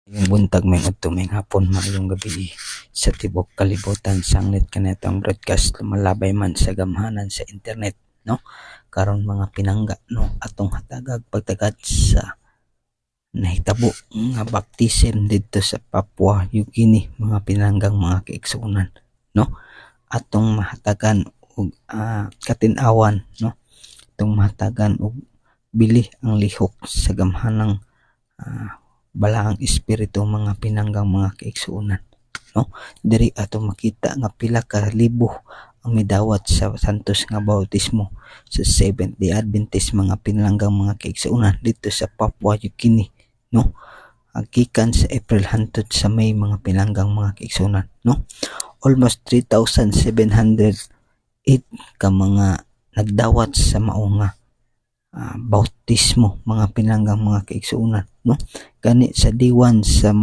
Yung buntag may tuming hapon maayong gabi sa tibok kalibutan sanglit kanitong broadcast lumalabay man sa gamhanan sa internet, no, karon mga pinangga, no, atong hatagag pagtagad sa nahitabo nga baptism dito sa Papua New Guinea, mga pinanggang mga kaigsuonan, no, atong mahatagan og katinawan, no, atong mahatagan og bili ang lihok sa gamhanang balaang espiritu, mga pinanggang mga kaigsuonan, no. Diri ato makita nga pila ka libo ang midawat sa santos nga bautismo sa Seventh-day Adventist, mga pinanggang mga kaigsuonan dito sa Papua New Guinea, no, gikan sa April hangtod sa May, mga pinanggang mga kaigsuonan, no. Almost 3,708 ka mga nagdawat sa mao nga bautismo, mga pinanggang mga kaigsuonan, no. Gani sa diwan sa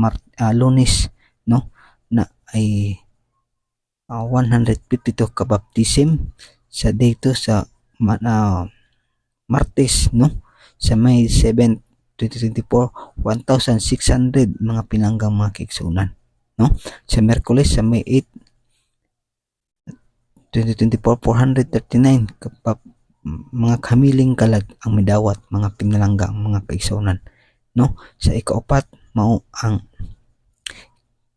Lunes, no, na ay 152 ka baptism sa dito sa Martes, no, sa May 7, 2024 1,600 mga pinanggang mga kaigsuonan, no. Sa Miyerkules sa May 8, 2024 439 mga kamiling kalag ang midawat, mga pinalanggang mga kaigsuonan, no. Sa ikaapat mao ang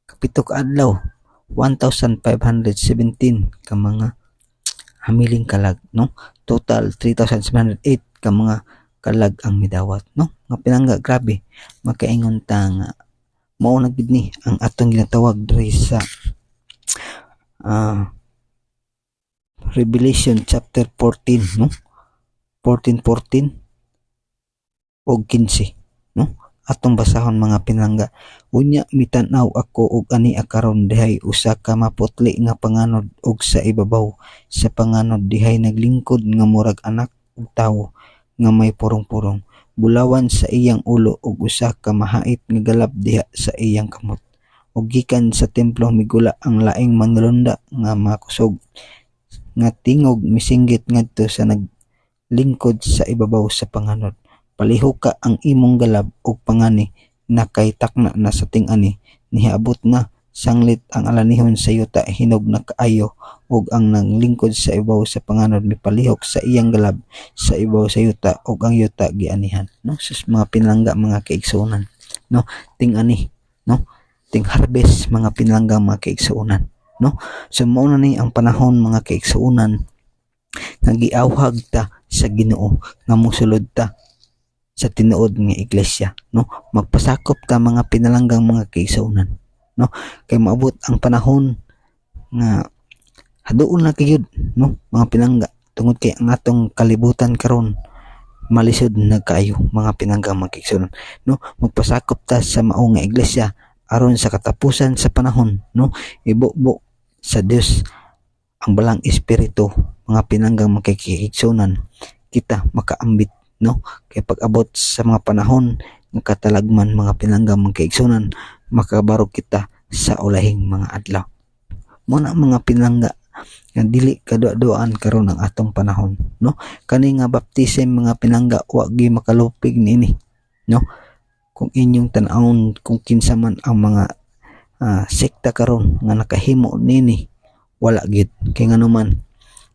kapito ka adlaw 1,517 ka mga hamiling kalag, no. Total 3,708 ka mga kalag ang midawat, no. Mga pinangga, grabe makaingon ta nga mao na gid ni ang atong ginatawag diri sa Revelation chapter 14, no, 14 og 15, no, atong basahon mga pinangga. Unya mitanaw ako og ani karon dihay usa ka maputli nga panganod og sa ibabaw sa panganod dihay naglingkod nga murag anak og tawo nga may purong-purong bulawan sa iyang ulo og usa ka mahait nga galab diha sa iyang kamot, ug gikan sa templo migula ang laing manlunda nga makusog nga tingog misinggit ngadto sa naglingkod sa ibabaw sa panganod. Palihok ka ang imong galab ug pangani nakaitakna na sa ting-ani, nihaabot na sanglit ang alanihon sa yuta hinog na kaayo, ug ang naglingkod sa ibabaw sa panganod mipalihok sa iyang galab sa ibabaw sa yuta ug ang yuta gianihan, no. Sus mga pinangga mga kaigsuonan, no, ting-ani, no, ting harvest mga pinangga mga kaigsuonan, no. So mao na ni ang panahon mga kaigsuonan nga giawhag ta sa Ginoo nga mosulod ta sa tinuod nga iglesia, no. Magpasakop ta mga pinalanggang mga kaigsuonan, no, kay maabot ang panahon nga haduon na kayud, no, mga pinangga, tungod kay ang atong kalibutan karon malisod na kaayo mga pinanggang mga kaigsuonan, no. Magpasakop ta sa mao nga iglesia aron sa katapusan sa panahon, no, ibubo sa Dios ang balang espiritu, mga pinanggang mga kaigsuonan, kita makaambit, no, kay pag-abot sa mga panahon ng katalagman mga pinanggang mga kaigsuonan makabarog kita sa ulahing mga adlaw. Muna mga pinangga nga dili kadua-duaan karon ang atong panahon, no. Kani nga baptism mga pinangga wa gyud makalupig niini, no. Kung inyong tan-awon kung kinsa man ang mga sekta karon nga nakahimo nini, wala gyud kay nganuman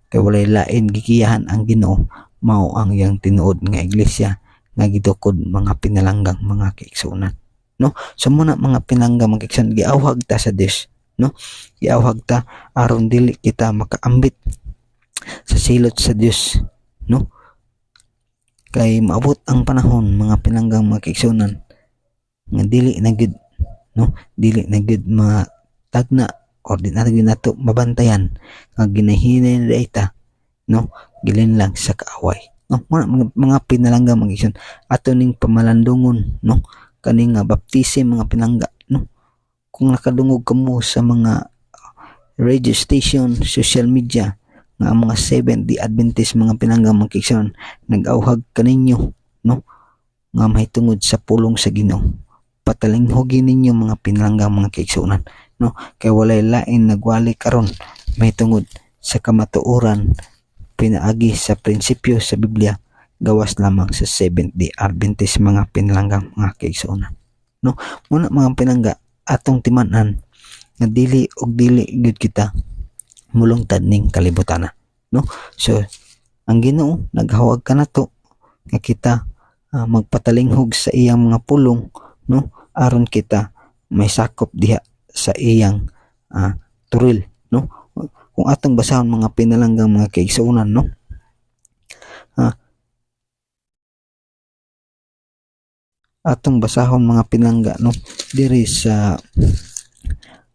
kay walay lain gikiyahan ang Ginoo, mao ang iyang tinuod nga iglesia nga gitukod mga pinalanggang mga kaigsuonan, no. So muna mga pinanggang mga kaigsuonan giawhag ta sa Dios, no, giawhag ta aron dili kita makaambit sa silot sa Dios, no, kay maabot ang panahon mga pinanggang mga kaigsuonan nga dili na gid, no, dili na gid matagna or di na gid nato mabantayan nga ginahinay na ita, no, gilinlang sa kaaway, no. Mga pinalanggang mga kaigsuonan ato ning pamalandungon, no, kani nga baptism mga pinangga, no. Kung nakadungog kamo sa mga radio station, social media nga mga Seventh-day Adventist mga pinanggang mga kaigsuonan nag-awhag kaninyo, no, nga mahitungod sa pulong sa Ginoo, patalinghogin ninyo mga pinalanggang mga kaigsuonan, no, kay walay lain nagwali karon mahitungod sa kamatuoran pinaagi sa prinsipyo sa Biblia gawas lamang sa Seventh-day Adventist mga pinalanggang mga kaigsuonan. no? Muna mga pinangga atong timan-an nga dili og dili gyud kita mulungtad ning kalibutan, no? So ang Ginoo naghawag kanato nga kita magpatalinghog sa iyang mga pulong, no, aron kita may sakop diha sa iyang turil, no? Kung atong basahon mga pinalanggang mga kaigsuonan, no, atong basahon mga pinangga, no, diri sa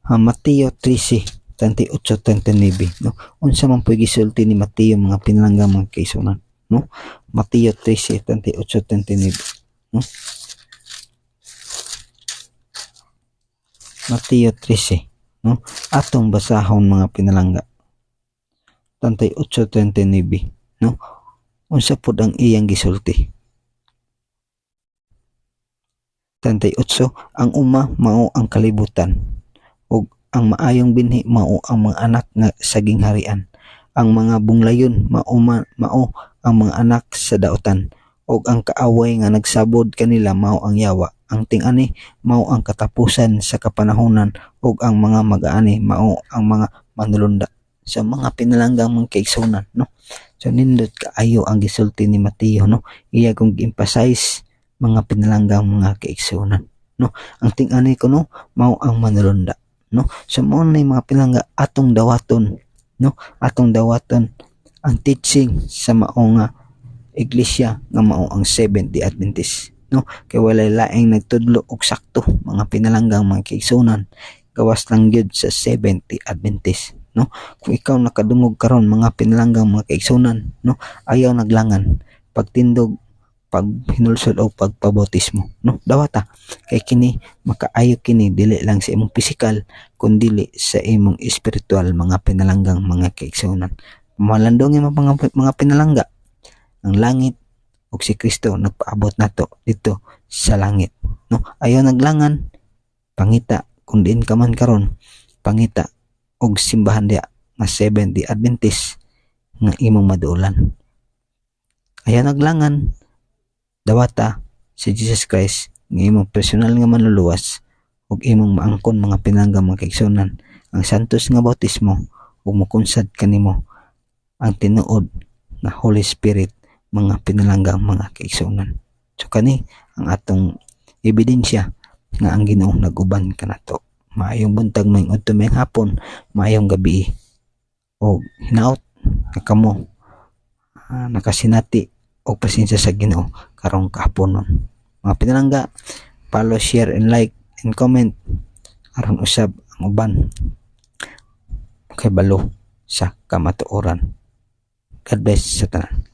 Mateo 13:38-39, no, unsa man po'y gisulti ni Mateo mga pinalanggang mga kaigsuonan, no? Mateo 13:38-39, no? Mateo 13, no? Atong basahon mga pinalangga 38-39, no? Unsa pud ang iyang gisulti? 38, ang uma mao ang kalibutan, ug ang maayong binhi mao ang mga anak nga saging harian. Ang mga bunglayon mao ang mga anak sa daotan, ug ang kaaway nga nagsabod kanila mao ang yawa. Ang ting-ani mao ang katapusan sa kapanahonan, ug ang mga mag-aani mao ang mga manulunda. Sa mga pinalanggang mga kaigsuonan, no? So nindot kaayo ang gisulti ni Mateo, no? Iya kong gi-emphasize mga pinalanggang mga kaigsuonan, no? Ang ting-ani ko, no, mao ang manulunda, no? So mao na mga pinalangga atong dawaton, no? Atong dawaton ang teaching sa mao nga iglesia nga mao ang Seventh-day Adventist, no? Kay walay laing nagtudlo og sakto mga pinalanggang mga kaigsuonan gawas lang gyud sa Seventh-day Adventist, no? Kung ikaw nakadungog karon mga pinalanggang mga kaigsuonan, no, ayaw naglangan pagtindog, paghinulsol o pagpabautismo, no? Dawata kay kini makaayo kini dili lang sa imong pisikal kundi sa imong espiritual mga pinalanggang mga kaigsuonan. Malandong mga pinalangga ang langit ug si Kristo nagpaabot nato dito sa langit, no? Ayaw naglangan pangita kung diin ka man karon, pangita og simbahan dia nga Seventh-day Adventist nga imong maduolan. Ayaw naglangan dawata si Jesus Christ nga imong personal nga manluluwas ug imong maangkon mga pinalanggang mga kaigsuonan ang santos nga bautismo ug mokunsad kanimo ang tinuod nga Holy Spirit mga pinalanggang mga kaigsuonan. So kani ang atong ebidensya nga ang Ginoo nag-uban kanato. Maayong buntag, maayong udto, maayong hapon, maayong gabi, o hinaot nga kamo nakasinati o presensya sa Ginoo karong kahaponon. Mga pinalangga, follow, share, and like, and comment aron usab ang uban kay balo sa kamatuoran. God bless sa tanan.